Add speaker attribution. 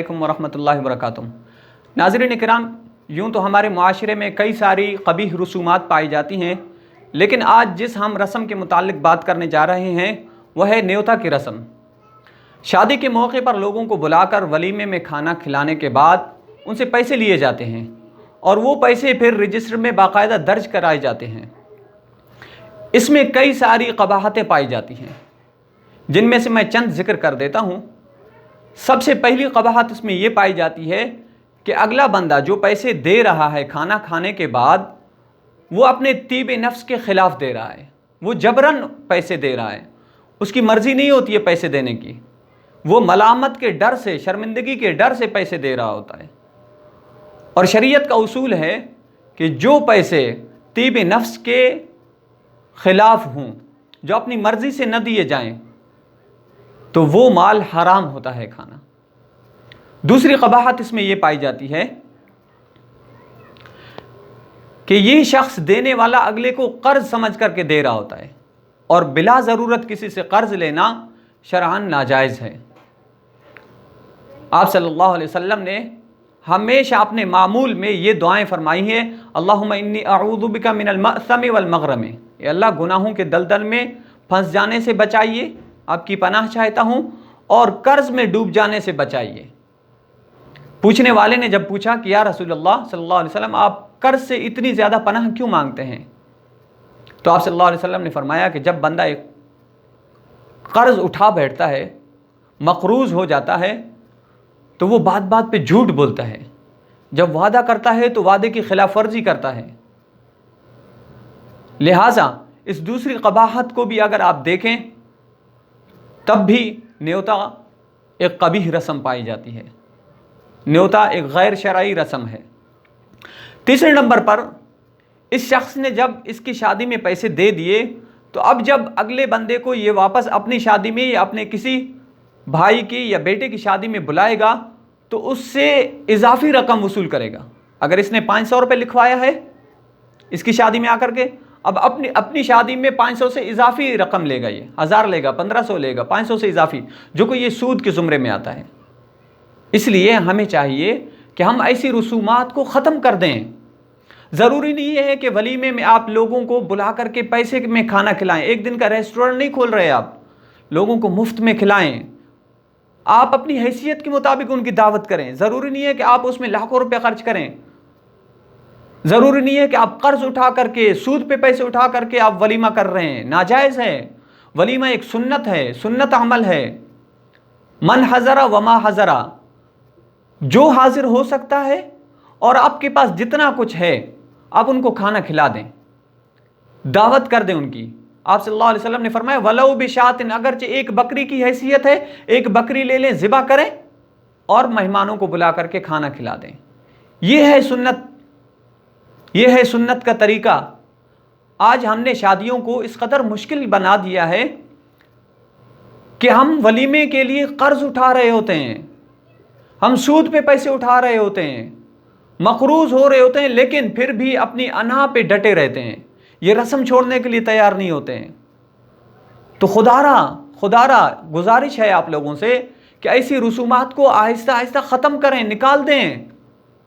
Speaker 1: वरहमतुल्लाहि वबरकातुहू। नाज़रीन इकराम, यूँ तो हमारे मुआशरे में कई सारी क़बीह रसूमात पाई जाती हैं, लेकिन आज जिस हम रस्म के मुतालिक बात करने जा रहे हैं वह है न्योता की रस्म। शादी के मौके पर लोगों को बुलाकर वलीमे में खाना खिलाने के बाद उनसे पैसे लिए जाते हैं और वो पैसे फिर रजिस्टर में बाकायदा दर्ज कराए जाते हैं। इसमें कई सारी क़बाहतें पाई जाती हैं, जिनमें से मैं चंद जिक्र कर देता हूँ। सबसे पहली क़बाहत इसमें यह पाई जाती है कि अगला बंदा जो पैसे दे रहा है खाना खाने के बाद, वो अपने तीब नफ्स के ख़िलाफ़ दे रहा है। वो जबरन पैसे दे रहा है, उसकी मर्ज़ी नहीं होती है पैसे देने की। वो मलामत के डर से, शर्मिंदगी के डर से पैसे दे रहा होता है। और शरीयत का उसूल है कि जो पैसे तीब नफ्स के ख़िलाफ़ हों, जो अपनी मर्ज़ी से न दिए जाएं, तो वो माल हराम होता है खाना। दूसरी क़बाहत इसमें यह पाई जाती है कि ये शख्स देने वाला अगले को कर्ज समझ करके दे रहा होता है और बिला ज़रूरत किसी से कर्ज लेना शरअन नाजायज़ है। आप सल्लल्लाहु अलैहि वसल्लम ने हमेशा अपने मामूल में ये दुआएं फरमाई हैं, अल्लाहुम्मा इन्नी अऊज़ु बिका मिनल मअसमी वल मग़रम। अल्लाह गुनाहों के दलदल में फंस जाने से बचाइए, आपकी पनाह चाहता हूँ, और कर्ज में डूब जाने से बचाइए। पूछने वाले ने जब पूछा कि या रसूलल्लाह सल्लल्लाहु अलैहि वसल्लम, आप कर्ज से इतनी ज़्यादा पनाह क्यों मांगते हैं? तो आप सल्लल्लाहु अलैहि वसल्लम ने फरमाया कि जब बंदा एक कर्ज उठा बैठता है, मक़रूज़ हो जाता है, तो वो बात बात पे झूठ बोलता है। जब वादा करता है तो वादे की खिलाफ वर्जी करता है। लिहाजा इस दूसरी क़बाहत को भी अगर आप देखें, तब भी न्योता एक क़बीह रस्म पाई जाती है। न्योता एक गैर शरई रस्म है। तीसरे नंबर पर, इस शख्स ने जब इसकी शादी में पैसे दे दिए, तो अब जब अगले बंदे को ये वापस अपनी शादी में या अपने किसी भाई की या बेटे की शादी में बुलाएगा, तो उससे इजाफी रकम वसूल करेगा। अगर इसने 500 रुपये लिखवाया है इसकी शादी में आकर के, अब अपनी शादी में 500 से इजाफी रकम लेगा, ये 1000 लेगा, 1500 लेगा, 500 से इजाफी, जो कि ये सूद के ज़ुमरे में आता है। इसलिए हमें चाहिए कि हम ऐसी रसूमात को ख़त्म कर दें। ज़रूरी नहीं है कि वलीमे में आप लोगों को बुला करके पैसे में खाना खिलाएं। एक दिन का रेस्टोरेंट नहीं खोल रहे आप, लोगों को मुफ्त में खिलाएं। आप अपनी हैसियत के मुताबिक उनकी दावत करें। ज़रूरी नहीं है कि आप उसमें लाखों रुपए खर्च करें। ज़रूरी नहीं है कि आप कर्ज उठा करके, सूद पे पैसे उठा करके आप वलीमा कर रहे हैं, नाजायज़ है। वलीमा एक सुन्नत है, सुन्नत अमल है। मन हज़रा वमा हज़रा, जो हाजिर हो सकता है और आपके पास जितना कुछ है, आप उनको खाना खिला दें, दावत कर दें उनकी। आप सल्लल्लाहु अलैहि वसल्लम ने फरमाया वलौ बिशातिन, अगरचे एक बकरी की हैसियत है, एक बकरी ले लें, ज़िबा करें और मेहमानों को बुला करके खाना खिला दें। ये है सुन्नत, ये है सुन्नत का तरीका। आज हमने शादियों को इस कदर मुश्किल बना दिया है कि हम वलीमे के लिए कर्ज उठा रहे होते हैं, हम सूद पे पैसे उठा रहे होते हैं, मक़रूज़ हो रहे होते हैं, लेकिन फिर भी अपनी अना पे डटे रहते हैं। ये रस्म छोड़ने के लिए तैयार नहीं होते हैं। तो खुदारा गुजारिश है आप लोगों से कि ऐसी रसूमात को आहिस्ता आहिस्ता ख़त्म करें, निकाल दें।